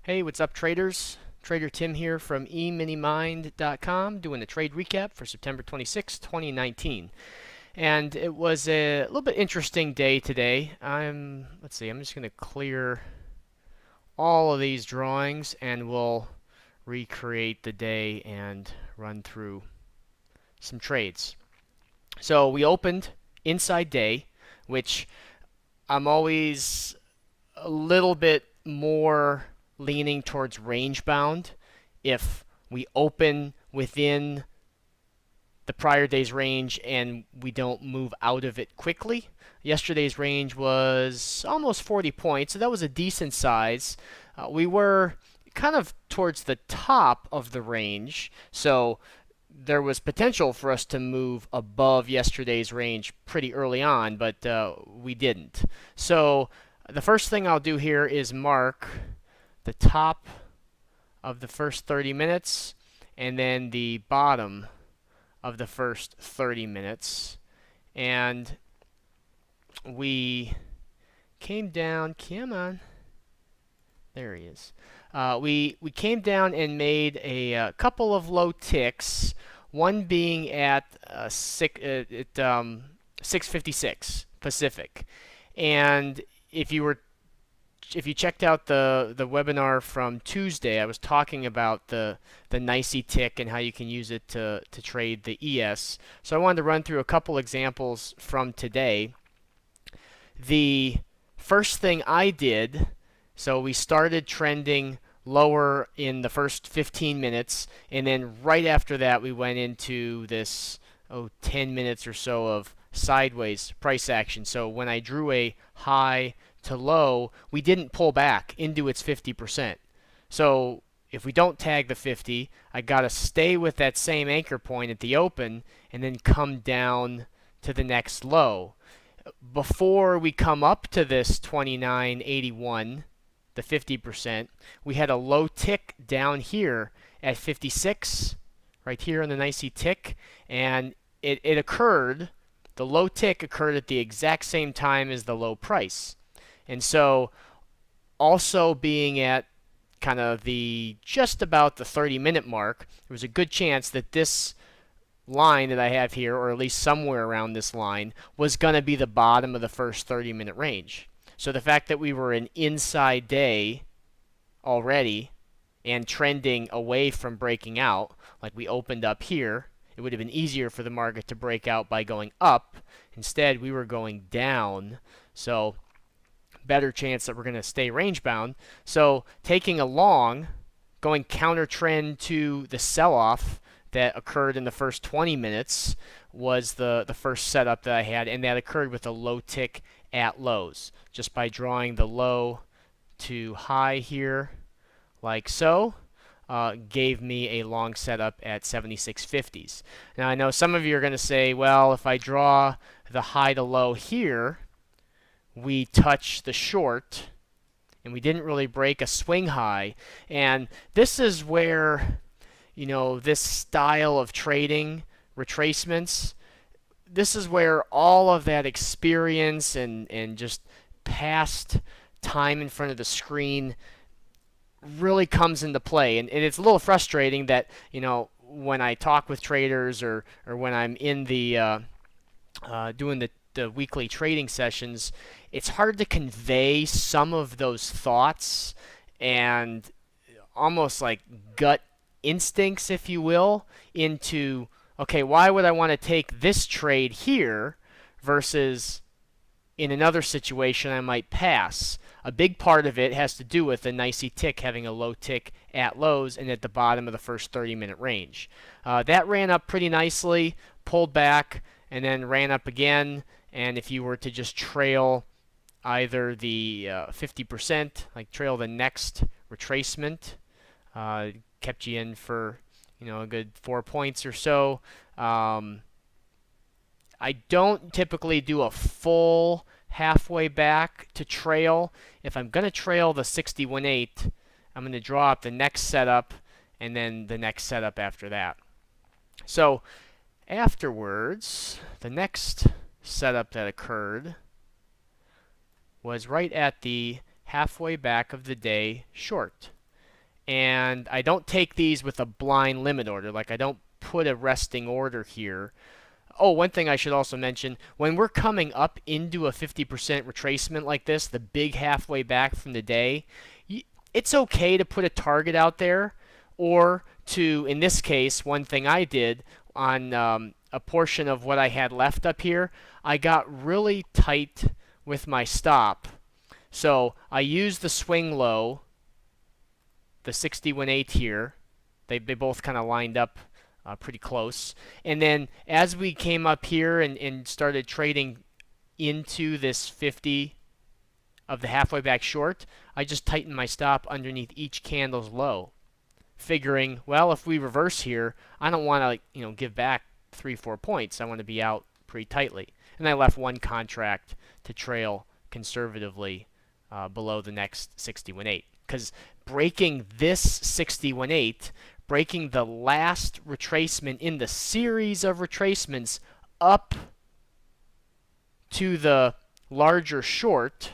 Hey, what's up, traders? Trader Tim here from eminimind.com doing a trade recap for September 26, 2019. And it was a little bit interesting day today. Let's see, I'm just going to clear all of these drawings and we'll recreate the day and run through some trades. So we opened inside day, which I'm always a little bit more leaning towards range bound if we open within the prior day's range and we don't move out of it quickly. Yesterday's range was almost 40 points, so that was a decent size. We were kind of towards the top of the range, so there was potential for us to move above yesterday's range pretty early on, but we didn't. So the first thing I'll do here is mark the top of the first 30 minutes and then the bottom of the first 30 minutes. And we came down, come on, there he is. We came down and made a couple of low ticks, one being at 656 Pacific. And if you checked out the webinar from Tuesday, I was talking about the nicey tick and how you can use it to trade the ES. So I wanted to run through a couple examples from today. The first thing I did, so we started trending lower in the first 15 minutes, and then right after that we went into this 10 minutes or so of sideways price action. So when I drew a high to low, we didn't pull back into its 50%. So if we don't tag the 50, I got to stay with that same anchor point at the open and then come down to the next low. Before we come up to this 29.81, the 50%, we had a low tick down here at 56, right here on the nicey tick, and it occurred, the low tick occurred at the exact same time as the low price. And so also being at kind of just about the 30-minute mark, there was a good chance that this line that I have here, or at least somewhere around this line, was going to be the bottom of the first 30-minute range. So the fact that we were an inside day already and trending away from breaking out, like we opened up here, it would have been easier for the market to break out by going up. Instead, we were going down. So better chance that we're going to stay range bound. So taking a long, going counter trend to the sell-off that occurred in the first 20 minutes was the first setup that I had, and that occurred with a low tick at lows, just by drawing the low to high here, like so. Gave me a long setup at 76.50s. Now I know some of you are going to say, well, if I draw the high to low here, we touch the short, and we didn't really break a swing high. And this is where, this style of trading, retracements, this is where all of that experience and just past time in front of the screen really comes into play. And it's a little frustrating that, when I talk with traders or when I'm in the doing the weekly trading sessions, it's hard to convey some of those thoughts and almost like gut instincts, if you will, into, okay, why would I want to take this trade here versus in another situation I might pass? A big part of it has to do with the nicey tick having a low tick at lows and at the bottom of the first 30-minute range. That ran up pretty nicely, pulled back, and then ran up again. And if you were to just trail either the 50%, like trail the next retracement, kept you in for a good 4 points or so. I don't typically do a full halfway back to trail. If I'm going to trail the 61.8, I'm going to draw up the next setup and then the next setup after that. So afterwards, the next setup that occurred was right at the halfway back of the day short. And I don't take these with a blind limit order. Like I don't put a resting order here. Oh, one thing I should also mention, when we're coming up into a 50% retracement like this, the big halfway back from the day, it's okay to put a target out there, or to, in this case, one thing I did on a portion of what I had left up here, I got really tight with my stop. So I used the swing low, the 61/8 here. They both kind of lined up pretty close. And then as we came up here and started trading into this 50 of the halfway back short, I just tightened my stop underneath each candle's low, figuring, well, if we reverse here, I don't want to give back 3-4 points. I want to be out pretty tightly. And I left one contract to trail conservatively below the next 61/8, because breaking this 61/8, breaking the last retracement in the series of retracements up to the larger short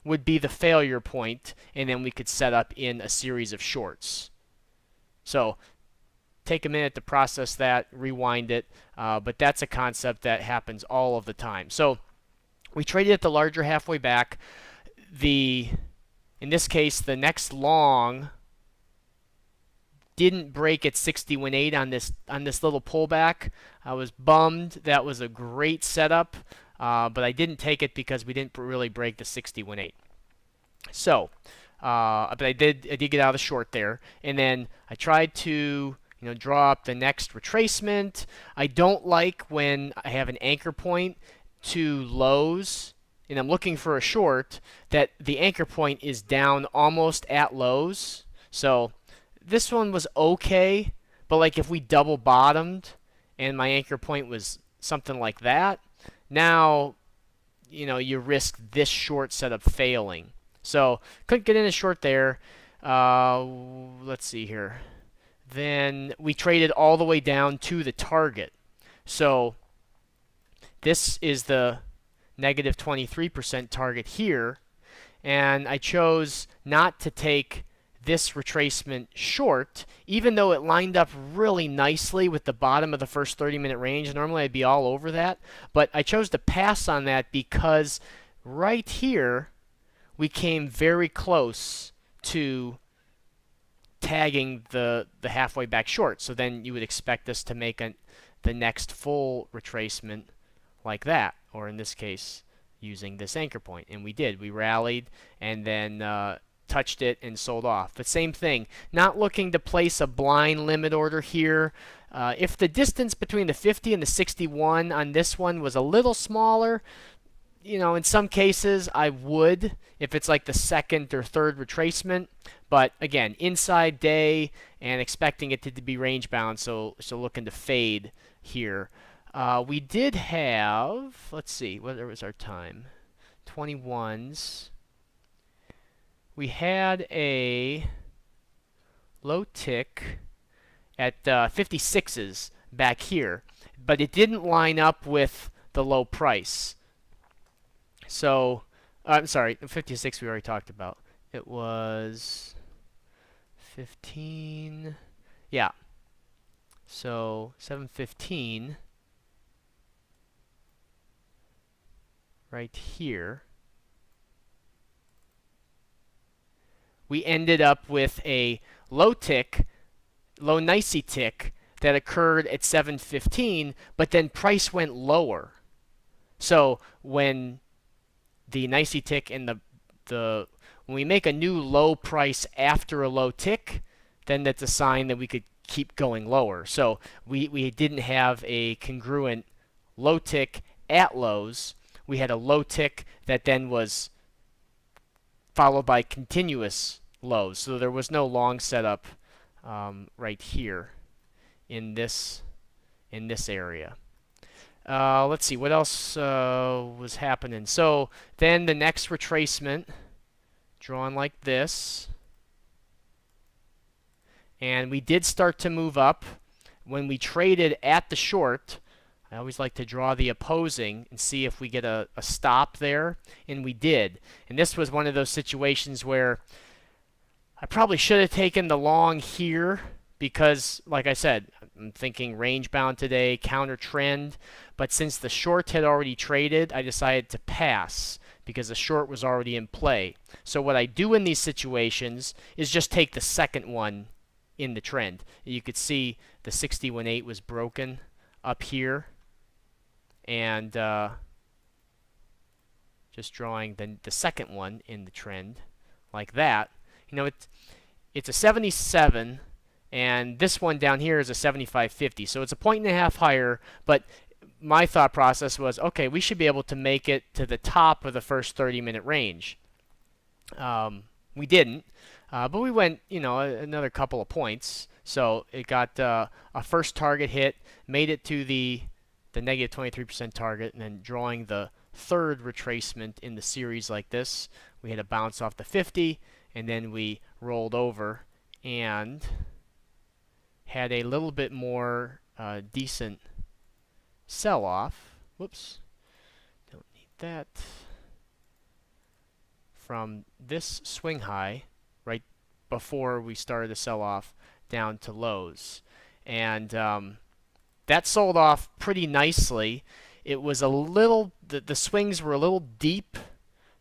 would be the failure point, and then we could set up in a series of shorts. So take a minute to process that, rewind it, but that's a concept that happens all of the time. So we traded at the larger halfway back. In this case, the next long didn't break at 61/8 on this little pullback. I was bummed. That was a great setup, but I didn't take it because we didn't really break the 61/8. So, but I did get out of the short there, and then I tried to draw up the next retracement. I don't like when I have an anchor point to lows and I'm looking for a short that the anchor point is down almost at lows. So this one was okay, but like if we double bottomed and my anchor point was something like that, now you risk this short setup failing. So couldn't get in a short there. Let's see here. Then we traded all the way down to the target. So this is the negative 23% target here, and I chose not to take this retracement short, even though it lined up really nicely with the bottom of the first 30-minute range. Normally I'd be all over that, but I chose to pass on that because right here we came very close to tagging the halfway back short. So then you would expect us to make the next full retracement like that, or in this case using this anchor point, and we did. We rallied and then touched it and sold off. But same thing, not looking to place a blind limit order here. If the distance between the 50 and the 61 on this one was a little smaller, in some cases I would, if it's like the second or third retracement. But again, inside day and expecting it to be range bound, so looking to fade here. We did have, let's see, what was our time? 21s. We had a low tick at 56s back here, but it didn't line up with the low price. So, I'm sorry, 56 we already talked about. It was 15, yeah. So, 715. Right here, we ended up with a low nicey tick that occurred at 715, but then price went lower. So when the nicey tick and when we make a new low price after a low tick, then that's a sign that we could keep going lower. So we didn't have a congruent low tick at lows. We had a low tick that then was followed by continuous lows. So there was no long setup right here in this area. Let's see, what else was happening? So then the next retracement, drawn like this. And we did start to move up. When we traded at the short, I always like to draw the opposing and see if we get a stop there, and we did. And this was one of those situations where I probably should have taken the long here because, like I said, I'm thinking range bound today, counter trend. But since the short had already traded, I decided to pass because the short was already in play. So what I do in these situations is just take the second one in the trend. You could see the 61.8 was broken up here, and just drawing the second one in the trend like that. You know, it's a 77, and this one down here is a 75.50, so it's a point and a half higher. But my thought process was, okay, we should be able to make it to the top of the first 30-minute range. We didn't, but we went, another couple of points. So it got a first target hit, made it to the negative 23% target, and then drawing the third retracement in the series like this, we had a bounce off the 50, and then we rolled over and had a little bit more decent sell-off. Whoops, don't need that. From this swing high right before we started to sell off down to lows. And that sold off pretty nicely. It was a little, the swings were a little deep,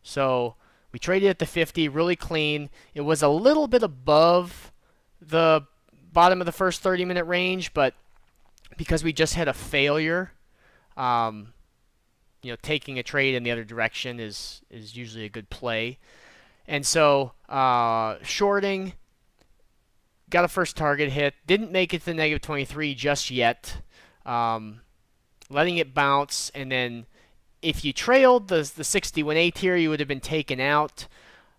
so we traded at the 50, really clean. It was a little bit above the bottom of the first 30-minute range, but because we just had a failure, taking a trade in the other direction is usually a good play. And so shorting, got a first target hit, didn't make it to the negative 23 just yet, letting it bounce, and then if you trailed the 61.8 here, you would have been taken out.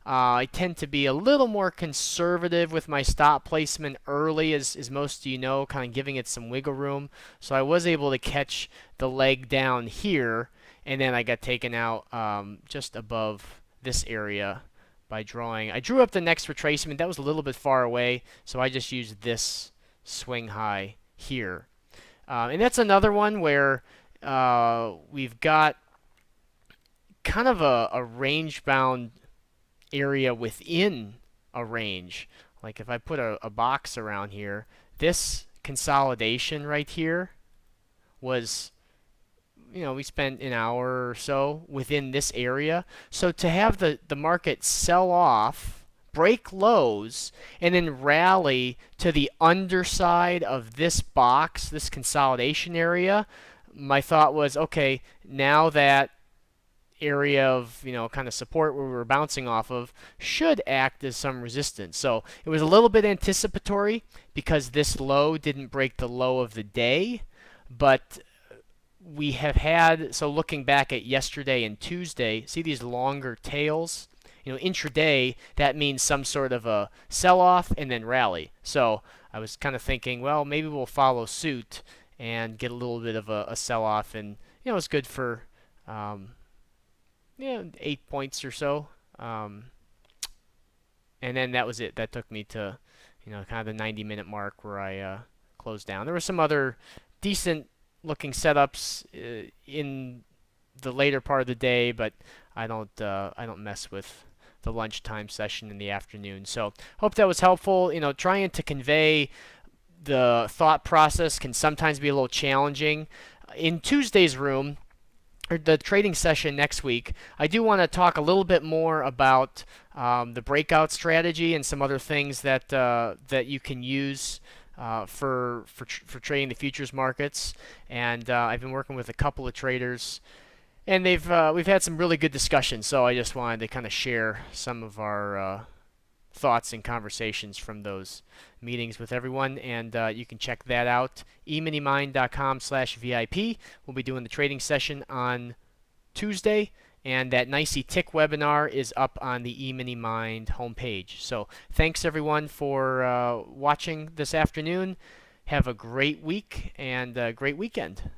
I tend to be a little more conservative with my stop placement early, as most of you know, kind of giving it some wiggle room. So I was able to catch the leg down here, and then I got taken out just above this area by drawing. I drew up the next retracement. That was a little bit far away, so I just used this swing high here. And that's another one where we've got kind of a range-bound area within a range. Like if I put a box around here, this consolidation right here was, we spent an hour or so within this area. So to have the market sell off, break lows, and then rally to the underside of this box, this consolidation area, my thought was, okay, now that area of kind of support where we were bouncing off of should act as some resistance. So it was a little bit anticipatory because this low didn't break the low of the day, but we have had, so looking back at yesterday and Tuesday, see these longer tails? Intraday, that means some sort of a sell-off and then rally. So I was kind of thinking, well, maybe we'll follow suit and get a little bit of a sell-off, and it was good for 8 points or so, and then that was it. That took me to kind of the 90-minute mark where I closed down. There were some other decent looking setups in the later part of the day, but I don't mess with the lunchtime session in the afternoon. So hope that was helpful. Trying to convey the thought process can sometimes be a little challenging. In Tuesday's room, or the trading session next week, I do want to talk a little bit more about the breakout strategy and some other things that that you can use for trading the futures markets. And I've been working with a couple of traders, and we've had some really good discussions. So I just wanted to kind of share some of our thoughts and conversations from those meetings with everyone, and you can check that out, emoneymind.com/VIP. We'll be doing the trading session on Tuesday, and that Nicey Tick webinar is up on the eMoneyMind homepage. So thanks everyone for watching this afternoon. Have a great week and a great weekend.